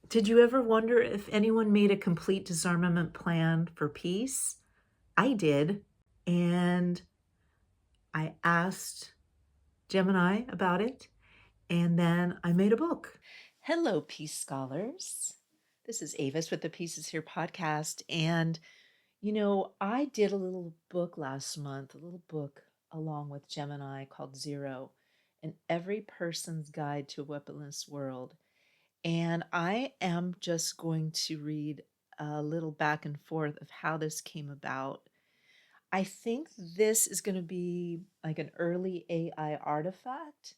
Did you ever wonder if anyone made a complete disarmament plan for peace? I did. And I asked Gemini about it. And then I made a book. Hello, Peace Scholars. This is Avis with the Pieces Here podcast. And, I did a little book last month, a little book along with Gemini called Zero, an every person's guide to a weaponless world. And I am just going to read a little back and forth of how this came about. I think this is going to be like an early AI artifact.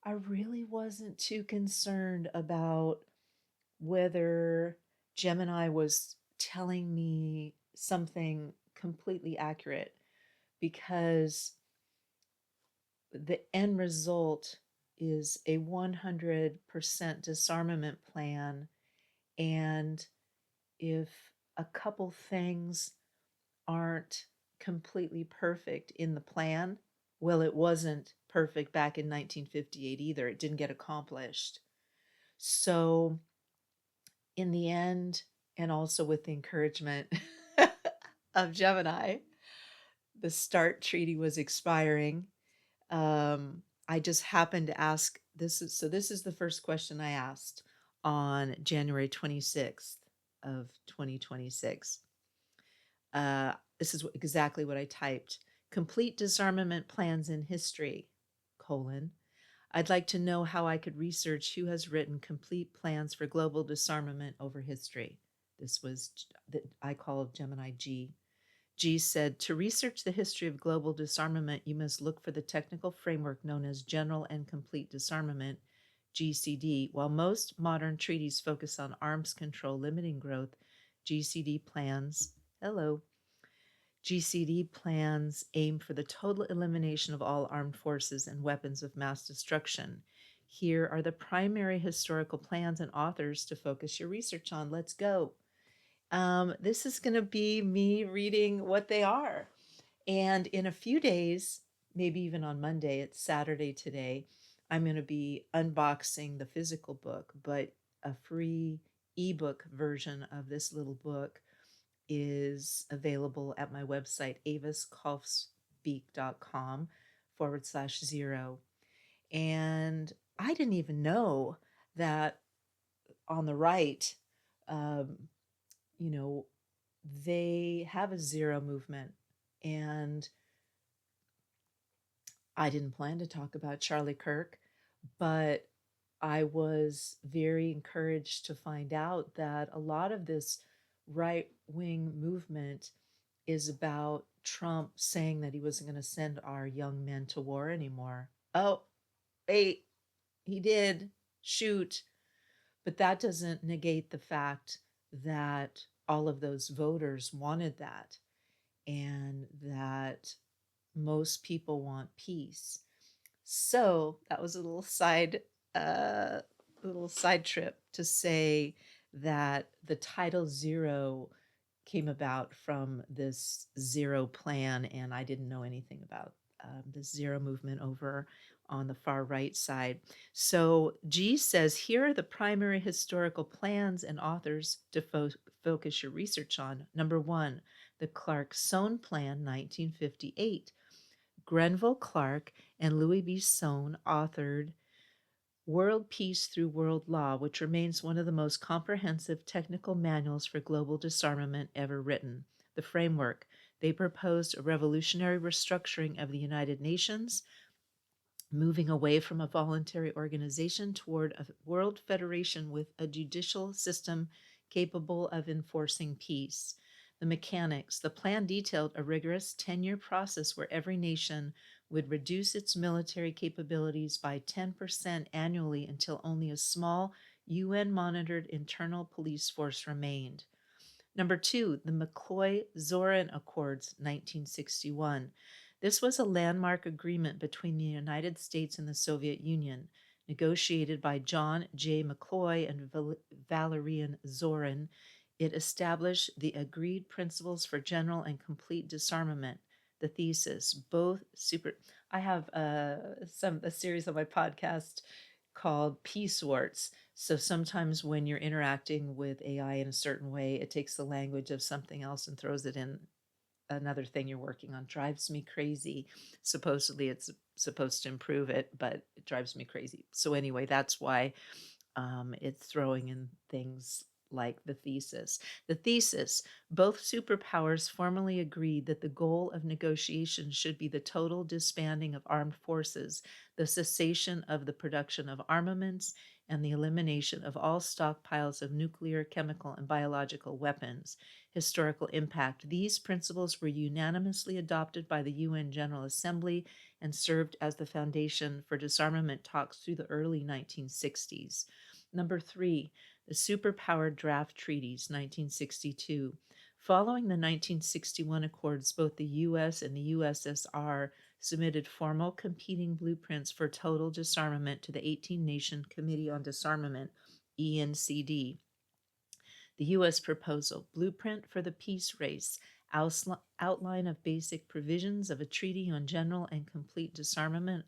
I really wasn't too concerned about whether Gemini was telling me something completely accurate because the end result is a 100% disarmament plan. And if a couple things aren't completely perfect in the plan, well, it wasn't perfect back in 1958 either. It didn't get accomplished. So in the end, and also with the encouragement of Gemini, the START treaty was expiring. I just happened to ask this is the first question I asked on January 26th of 2026. This is exactly what I typed. Complete disarmament plans in history, colon. I'd like to know how I could research who has written complete plans for global disarmament over history. This was, I call Gemini G. G said, to research the history of global disarmament, you must look for the technical framework known as General and Complete Disarmament, GCD. While most modern treaties focus on arms control limiting growth, GCD plans, hello, GCD plans aim for the total elimination of all armed forces and weapons of mass destruction. Here are the primary historical plans and authors to focus your research on. Let's go. This is going to be me reading what they are. And in a few days, maybe even on Monday, it's Saturday today, I'm going to be unboxing the physical book, but a free ebook version of this little book is available at my website, aviskaufspeak.com/0. And I didn't even know that on the right, um, you know, they have a zero movement. And I didn't plan to talk about Charlie Kirk, but I was very encouraged to find out that a lot of this right wing movement is about Trump saying that he wasn't going to send our young men to war anymore. Oh, wait, he did. Shoot. But that doesn't negate the fact that all of those voters wanted that and that most people want peace. So that was uh, little side trip to say that the title Zero came about from this Zero plan, and I didn't know anything about the Zero movement over on the far right side. So G says here are the primary historical plans and authors to focus your research on. Number one, the Clark Sohn Plan, 1958. Grenville Clark and Louis B. Sohn authored World Peace Through World Law, which remains one of the most comprehensive technical manuals for global disarmament ever written. The framework: they proposed a revolutionary restructuring of the United Nations, moving away from a voluntary organization toward a world federation with a judicial system capable of enforcing peace. The mechanics: the plan detailed a rigorous 10-year process where every nation would reduce its military capabilities by 10% annually until only a small UN-monitored internal police force remained. Number two, the McCloy-Zorin Accords, 1961. This was a landmark agreement between the United States and the Soviet Union, negotiated by John J. McCloy and Valerian Zorin. It established the agreed principles for general and complete disarmament. The thesis, both super. I have a series on my podcast called Peace Warts. So sometimes when you're interacting with AI in a certain way, it takes the language of something else and throws it in another thing you're working on. Drives me crazy. Supposedly it's supposed to improve it, but it drives me crazy. So anyway, that's why it's throwing in things like the thesis. The thesis, both superpowers formally agreed that the goal of negotiations should be the total disbanding of armed forces, the cessation of the production of armaments, and the elimination of all stockpiles of nuclear, chemical, and biological weapons. Historical impact. These principles were unanimously adopted by the UN General Assembly and served as the foundation for disarmament talks through the early 1960s. Number three, the superpower draft treaties, 1962. Following the 1961 accords, both the US and the USSR submitted formal competing blueprints for total disarmament to the 18-Nation Committee on Disarmament, ENCD. The U.S. proposal, Blueprint for the Peace Race, outline of basic provisions of a treaty on general and complete disarmament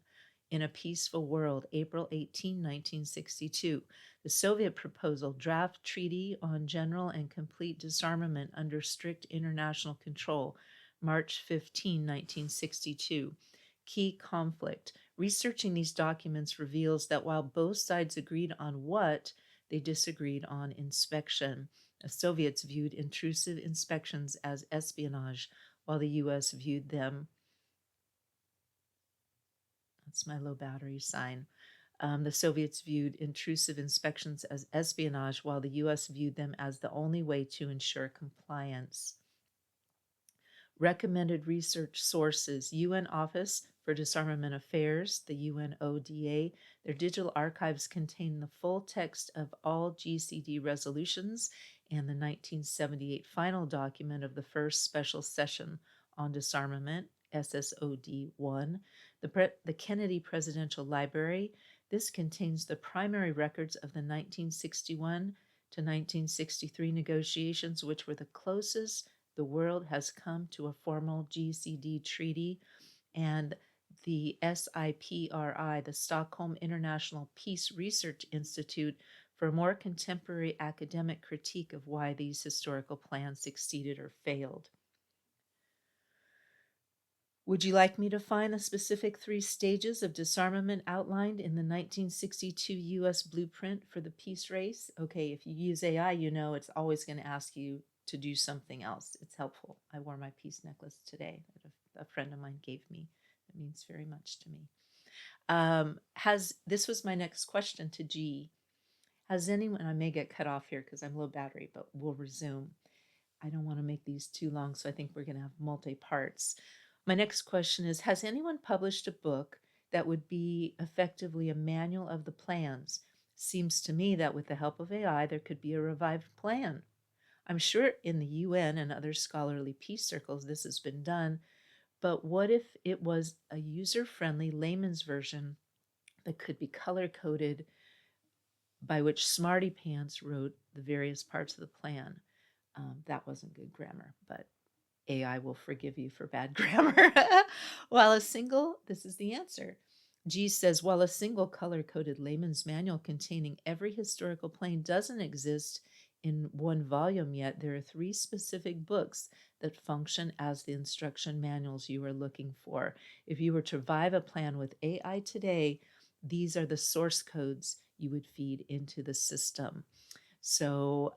in a peaceful world, April 18, 1962. The Soviet proposal, Draft Treaty on General and Complete Disarmament under Strict International Control, March 15, 1962. Key conflict. Researching these documents reveals that while both sides agreed on what, they disagreed on inspection. The Soviets viewed intrusive inspections as espionage, while the US viewed them, that's my low battery sign. The Soviets viewed intrusive inspections as espionage, while the US viewed them as the only way to ensure compliance. Recommended research sources: UN Office for Disarmament Affairs, the UNODA. Their digital archives contain the full text of all GCD resolutions and the 1978 final document of the first special session on disarmament, SSOD 1. The Kennedy Presidential Library. This contains the primary records of the 1961 to 1963 negotiations, which were the closest the world has come to a formal GCD treaty, and the SIPRI, the Stockholm International Peace Research Institute, for a more contemporary academic critique of why these historical plans succeeded or failed. Would you like me to find the specific 3 stages of disarmament outlined in the 1962 US Blueprint for the Peace Race? Okay, if you use AI, you know it's always going to ask you to do something else. It's helpful. I wore my peace necklace today that a friend of mine gave me. It means very much to me. This was my next question to G. Has anyone, I may get cut off here because I'm low battery, but we'll resume. I don't want to make these too long, so I think we're going to have multi-parts. My next question is, has anyone published a book that would be effectively a manual of the plans? Seems to me that with the help of AI, there could be a revived plan. I'm sure in the UN and other scholarly peace circles this has been done, but what if it was a user-friendly layman's version that could be color-coded, by which Smarty Pants wrote the various parts of the plan? That wasn't good grammar, but AI will forgive you for bad grammar. This is the answer. G says, while a single color coded layman's manual containing every historical plane doesn't exist in one volume yet, there are 3 specific books that function as the instruction manuals you are looking for. If you were to revive a plan with AI today, these are the source codes you would feed into the system. So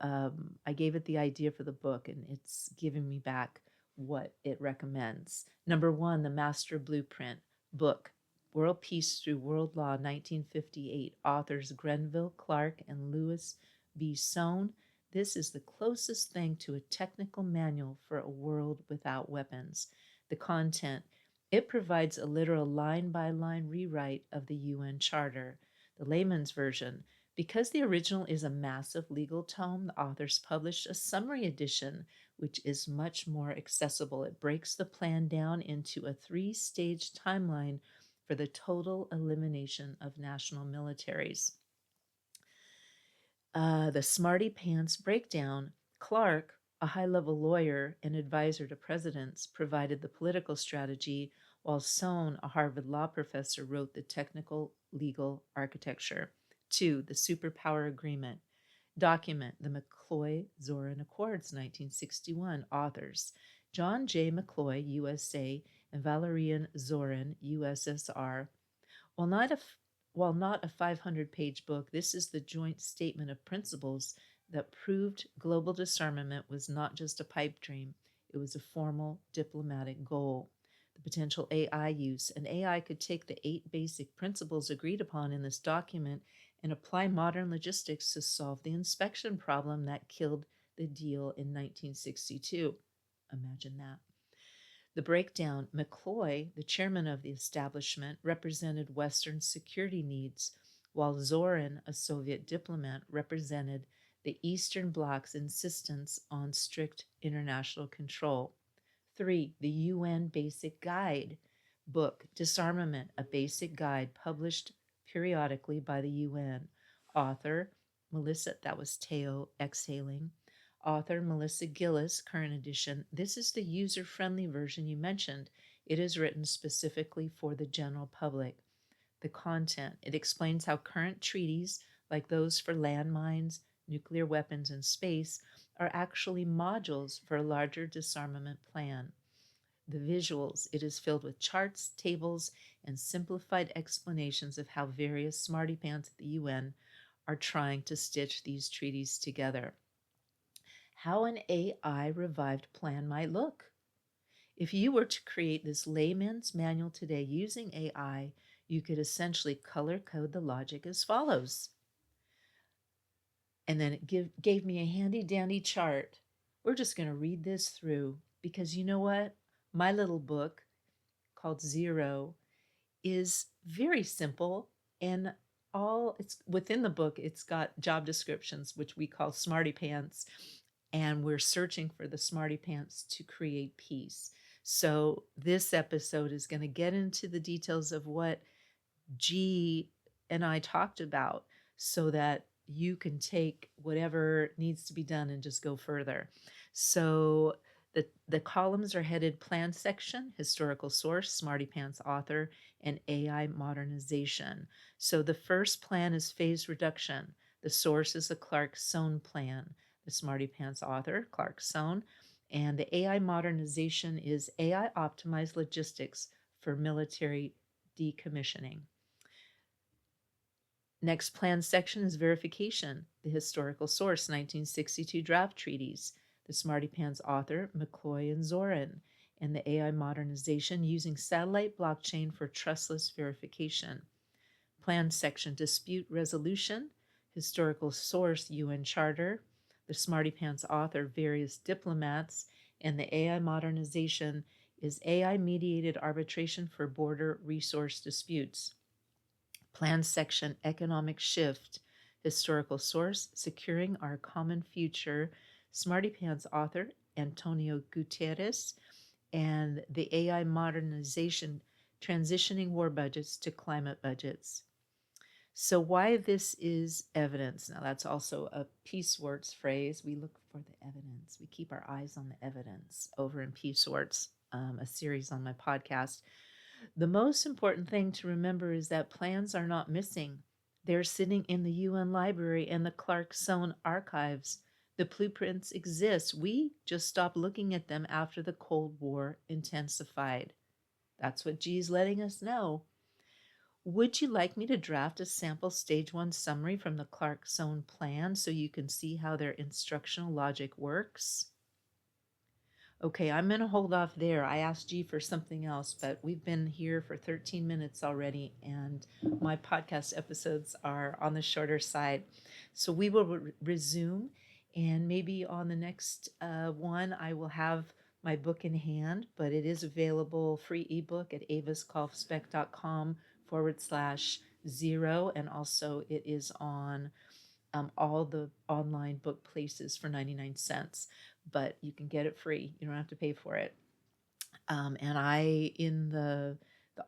I gave it the idea for the book, and it's giving me back what it recommends. Number 1, the Master Blueprint book, World Peace Through World Law, 1958. Authors Grenville Clark and Louis B. Sohn. This is the closest thing to a technical manual for a world without weapons. The content: it provides a literal line-by-line rewrite of the UN Charter. The layman's version: because the original is a massive legal tome, the authors published a summary edition, which is much more accessible. It breaks the plan down into a 3-stage timeline for the total elimination of national militaries. The Smarty Pants breakdown: Clark, a high-level lawyer and advisor to presidents, provided the political strategy, while Sohn, a Harvard law professor, wrote the technical legal architecture. 2. The Superpower Agreement. Document the McCloy-Zorin Accords, 1961. Authors John J. McCloy, USA, and Valerian Zorin, USSR. While not a while not a 500-page book, this is the joint statement of principles that proved global disarmament was not just a pipe dream, it was a formal diplomatic goal. The potential AI use. An AI could take the 8 basic principles agreed upon in this document and apply modern logistics to solve the inspection problem that killed the deal in 1962. Imagine that. The breakdown: McCloy, the chairman of the establishment, represented Western security needs, while Zorin, a Soviet diplomat, represented the Eastern Bloc's insistence on strict international control. 3. The UN Basic Guide book, Disarmament, a Basic Guide, published periodically by the UN. Author, Melissa, that was Teo exhaling. Author Melissa Gillis, current edition. This is the user-friendly version you mentioned. It is written specifically for the general public. The content: it explains how current treaties, like those for landmines, nuclear weapons, and space, are actually modules for a larger disarmament plan. The visuals: it is filled with charts, tables, and simplified explanations of how various smarty pants at the UN are trying to stitch these treaties together. How an AI revived plan might look. If you were to create this layman's manual today using AI, you could essentially color code the logic as follows. And then it gave me a handy dandy chart. We're just going to read this through because you know what? My little book called Zero is very simple, and all it's within the book, it's got job descriptions, which we call smarty pants, and we're searching for the smarty pants to create peace. So this episode is going to get into the details of what G and I talked about so that you can take whatever needs to be done and just go further. So the columns are headed Plan Section, Historical Source, Smarty Pants Author, and AI Modernization. So the first plan is Phase Reduction. The source is the Sohn Plan. The Smarty Pants Author, Sohn. And the AI Modernization is AI Optimized Logistics for Military Decommissioning. Next plan section is verification. The historical source, 1962 draft treaties. The Smarty Pants author, McCloy and Zorin. And the AI modernization using satellite blockchain for trustless verification. Plan section, dispute resolution. Historical source, UN Charter. The Smarty Pants author, various diplomats. And the AI modernization is AI mediated arbitration for border resource disputes. Plan section, economic shift. Historical source, securing our common future. Smarty Pants author, Antonio Gutierrez. And the AI modernization, transitioning war budgets to climate budgets. So why this is evidence. Now that's also a Peace Works phrase. We look for the evidence. We keep our eyes on the evidence over in Peace Works, a series on my podcast. The most important thing to remember is that plans are not missing. They're sitting in the UN library and the Sohn archives. The blueprints exist. We just stopped looking at them after the Cold War intensified. That's what G's letting us know. Would you like me to draft a sample stage 1 summary from the Sohn Plan so you can see how their instructional logic works? Okay, I'm going to hold off there. I asked G for something else, but we've been here for 13 minutes already, and my podcast episodes are on the shorter side. So we will resume, and maybe on the next one, I will have my book in hand, but it is available free ebook at avaskolfspec.com/0, and also it is on all the online book places for 99 cents, but you can get it free. You don't have to pay for it. And I, in the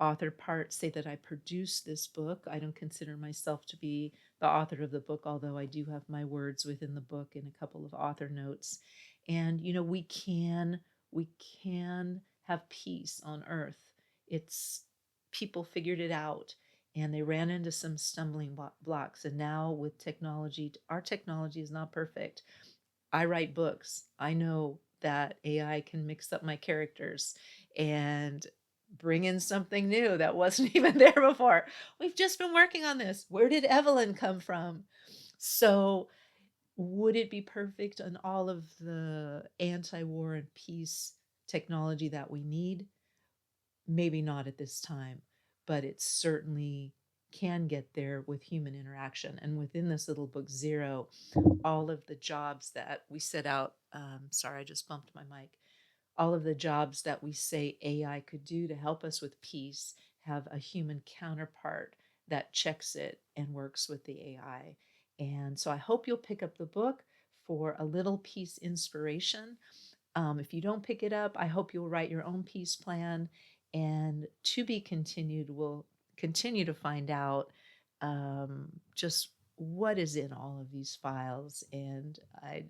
author part, say that I produced this book. I don't consider myself to be the author of the book, although I do have my words within the book and a couple of author notes. And, you know, we can have peace on earth. It's people figured it out. and they ran into some stumbling blocks. And now with technology, our technology is not perfect. I write books. I know that AI can mix up my characters and bring in something new that wasn't even there before. We've just been working on this. Where did Evelyn come from? So, would it be perfect on all of the anti-war and peace technology that we need? Maybe not at this time, but it certainly can get there with human interaction. And within this little book, Zero, all of the jobs that we set out, sorry, I just bumped my mic, all of the jobs that we say AI could do to help us with peace have a human counterpart that checks it and works with the AI. And so I hope you'll pick up the book for a little peace inspiration. If you don't pick it up, I hope you'll write your own peace plan. And to be continued, we'll continue to find out just what is in all of these files. And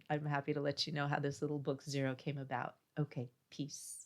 I'm happy to let you know how this little book Zero came about. Okay, peace.